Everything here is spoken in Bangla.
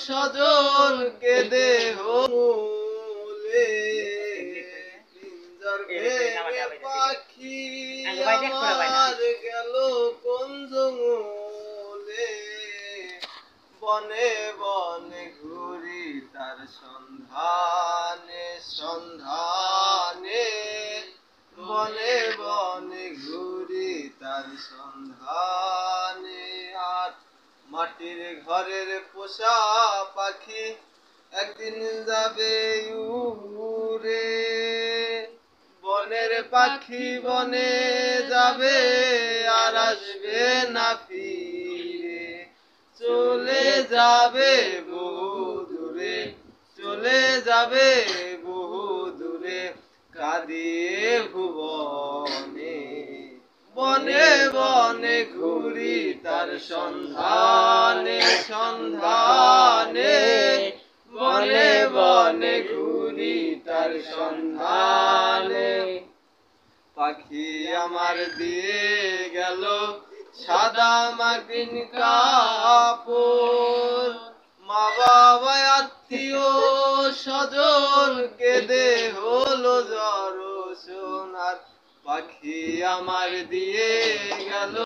সজন কেঁদে হলে পিঞ্জর ভেঙে পাখি আমার গেল কোন জঙ্গলে বনে বনে ঘুরি তার সন্ধানে সন্ধানে বনে বনে ঘুরি তার সন্ধানে আর মাটির ঘরের পোষা পাখি একদিন যাবে উড়ে বনের পাখি বনে যাবে আর আসবে না ফিরে চলে যাবে বহু দূরে চলে যাবে বহু দূরে কাঁদিয়ে ভুবনে বনে বনে ঘুরি তার সন্ধানে সন্ধানে বনে বনে ঘুরি তার সন্ধানে পাখি আমার দিয়ে গেল সাদা মাগিন কাপড় মা বাবা আত্মীয় স্বজন কেঁদে হলো জড় সোনার পাখি আমার দিয়ে গেল